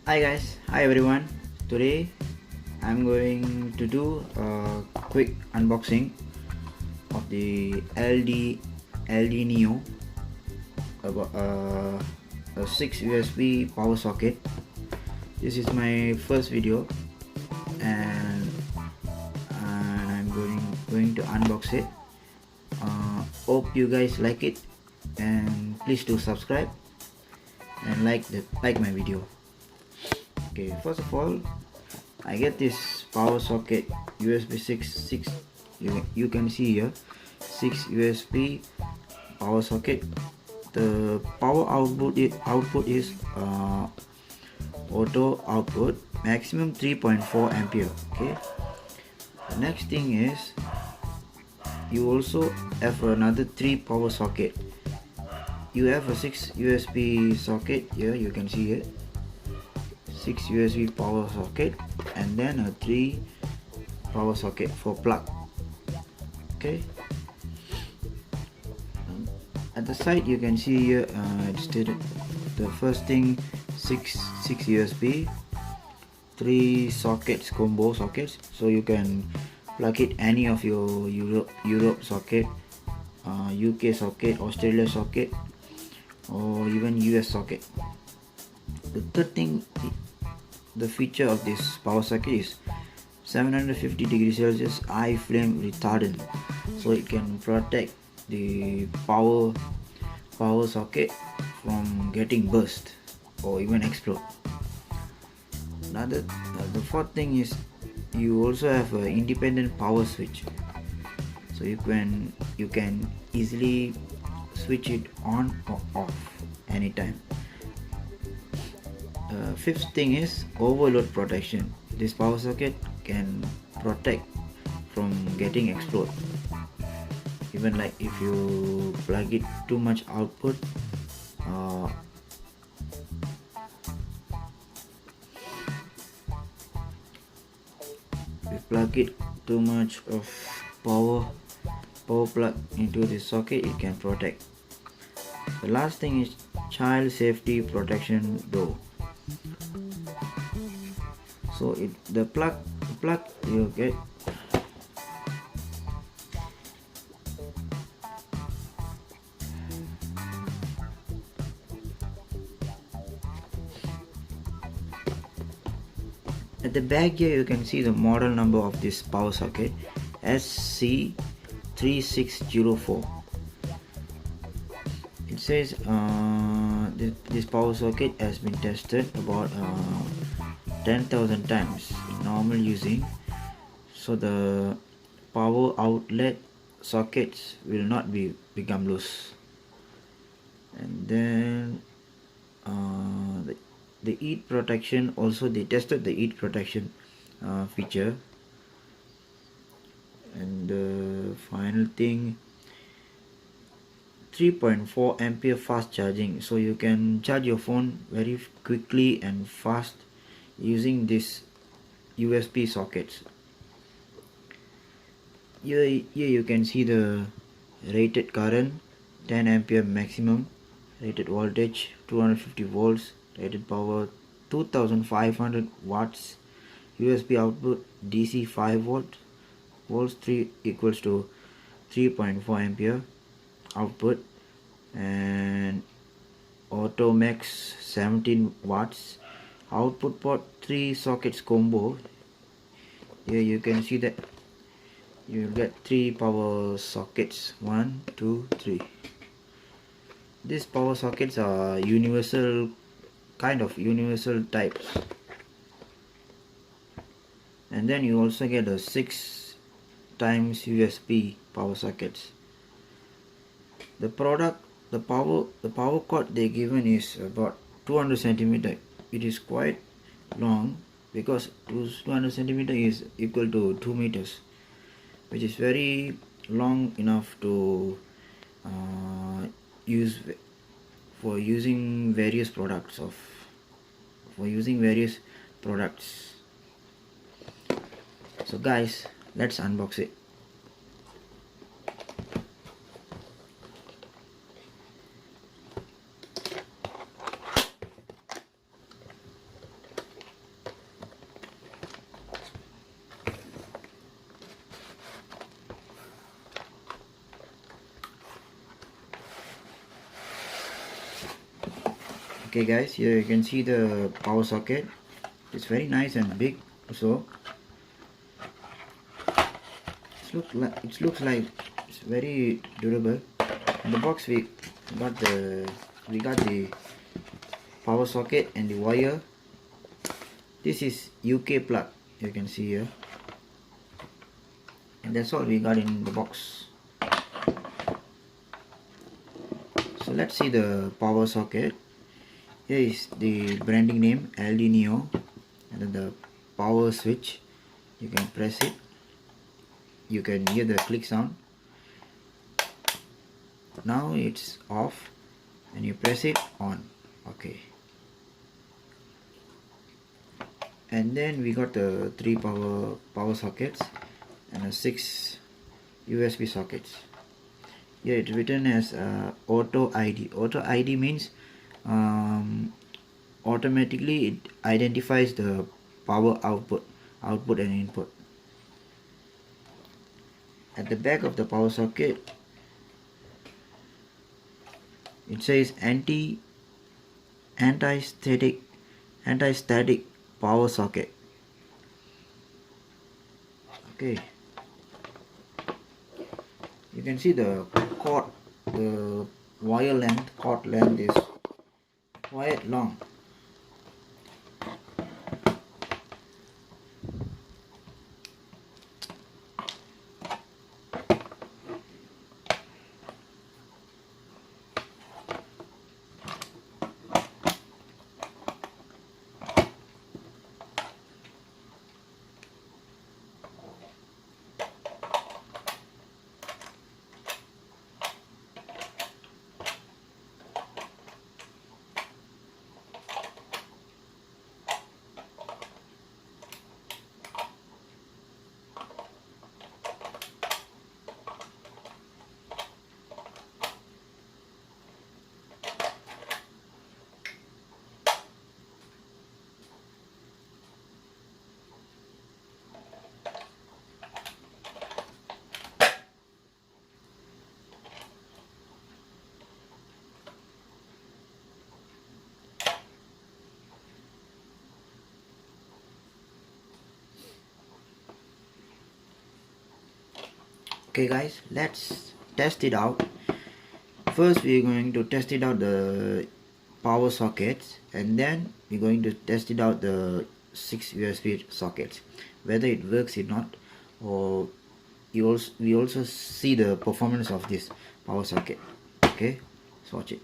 Hi guys, hi everyone. Today I'm going to do a quick unboxing of the LDNIO about a 6 USB power socket. This is my first video and I'm going to unbox it. Hope you guys like it and please do subscribe and like my video. Okay, first of all, I get this power socket USB 6 you can see here 6 USB power socket. The power output is auto output maximum 3.4 ampere. Okay, the next thing is you also have another 3 power socket. You have a 6 USB socket here, you can see it, 6 USB power socket, and then a 3 power socket for plug. Okay, at the side you can see here it's stated the first thing 6 USB 3 sockets, combo sockets, so you can plug it any of your Europe socket, UK socket, Australia socket, or even US socket. The third thing, the feature of this power socket is 750 degrees Celsius high flame retardant, so it can protect the power socket from getting burst or even explode. The fourth thing is you also have an independent power switch, so you can easily switch it on or off anytime. Fifth thing is overload protection. This power socket can protect from getting explode. Even like if you plug it too much output, if plug it too much of power plug into the socket, it can protect. The last thing is child safety protection door. So the plug you get at the back here, you can see the model number of this power socket, SC3604. It says this power socket has been tested about 10,000 times in normal using, so the power outlet sockets will not become loose. And then the heat protection, also they tested the heat protection feature. And the final thing, 3.4 ampere fast charging, so you can charge your phone very quickly and fast using this USB sockets. Here you can see the rated current, 10 ampere maximum, rated voltage 250 volts, rated power 2500 watts, USB output DC 5 volts 3 equals to 3.4 ampere output, and auto max 17 watts, output port 3 sockets combo. Here you can see that you will get 3 power sockets, 1 2 3. These power sockets are universal types. And then you also get a 6 times USB power sockets. The power cord they given is about 200 centimeter. It is quite long because 200 centimeter is equal to 2 meters, which is very long enough to use for using various products. So guys, let's unbox it. Okay guys, here you can see the power socket. It's very nice and big. So it looks like it's very durable. In the box we got the power socket and the wire. This is UK plug, you can see here, and that's all we got in the box. So let's see the power socket. Here is the branding name, LDNIO, and then the power switch. You can press it, you can hear the click sound. Now it's off and you press it on. Okay, and then we got the 3 power sockets and 6 USB sockets. Here it's written as auto ID. Auto ID means automatically it identifies the power output and input. At the back of the power socket it says anti-static power socket. Okay, you can see the cord, the wire length, cord length is quite long. Okay guys, let's test it out. First we're going to test it out the power sockets, and then we're going to test it out the 6 USB sockets, whether it works or not, or we also see the performance of this power socket. Okay, let's watch it.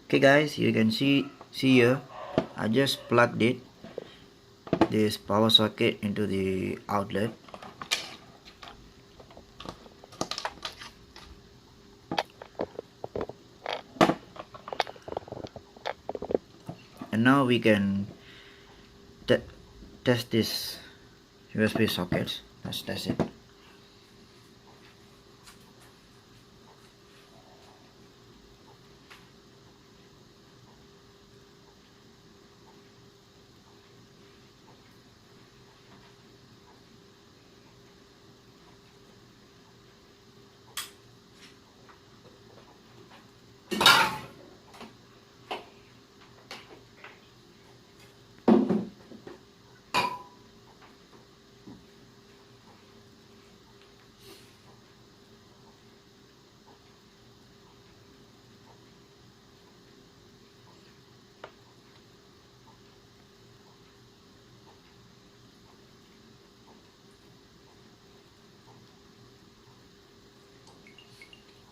Okay guys, you can see here I just plugged this power socket into the outlet. And now we can test this USB sockets. Let's test it.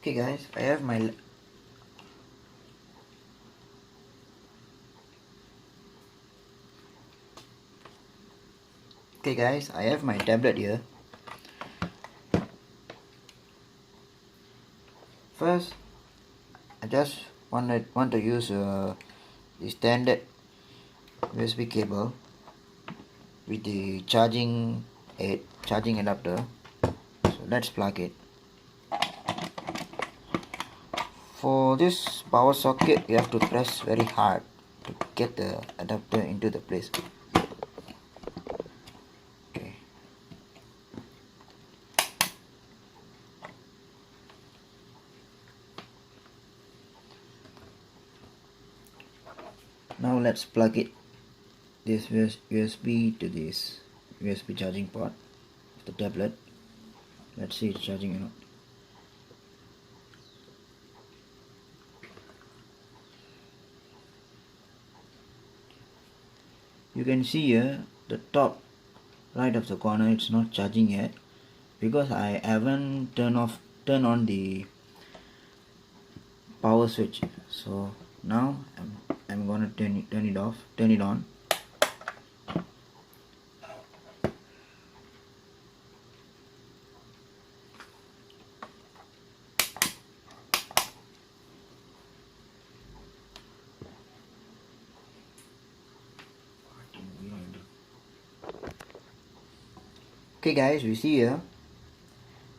Okay guys, I have my tablet here. First, I just want to use the standard USB cable. with the charging adapter. So let's plug it. For this power socket, you have to press very hard to get the adapter into the place. Okay. Now let's plug this USB to this USB charging port of the tablet. Let's see it's charging or not. You can see here the top right of the corner, it's not charging yet because I haven't turned on the power switch. So now I'm gonna turn it on. Okay guys, we see here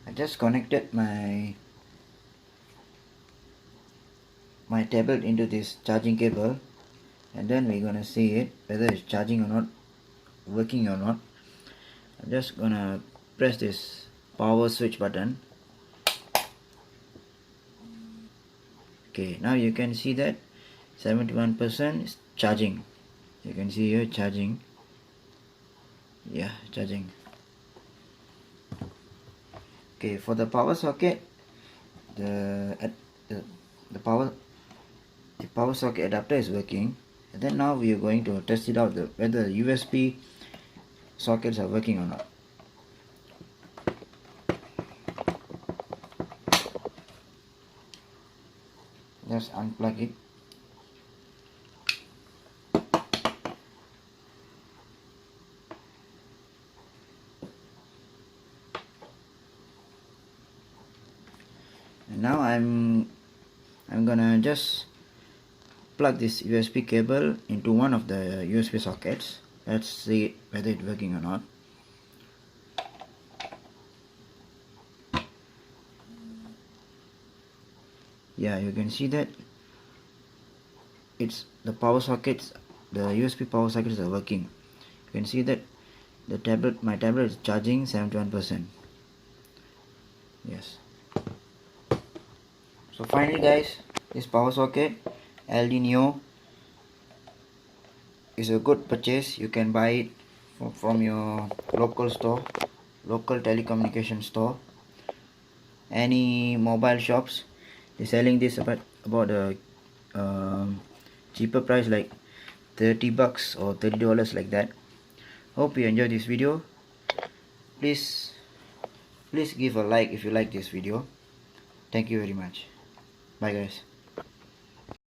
I just connected my tablet into this charging cable, and then we're gonna see it whether it's charging or not, working or not. I'm just gonna press this power switch button. Okay, now you can see that 71% is charging. You can see here charging. Yeah, charging. Okay, for the power socket, the power socket adapter is working, and then now we are going to test it out whether the USB sockets are working or not. Just unplug it. And now I'm gonna just plug this USB cable into one of the USB sockets. Let's see whether it's working or not. Yeah, you can see that it's the power sockets, the USB power sockets are working. You can see that my tablet is charging 71%. Yes. So finally guys, this power socket LDNIO is a good purchase. You can buy it from your local telecommunication store, any mobile shops. They're selling this about a cheaper price, like $30 or $30 like that. Hope you enjoyed this video. Please give a like if you like this video. Thank you very much. Bye guys.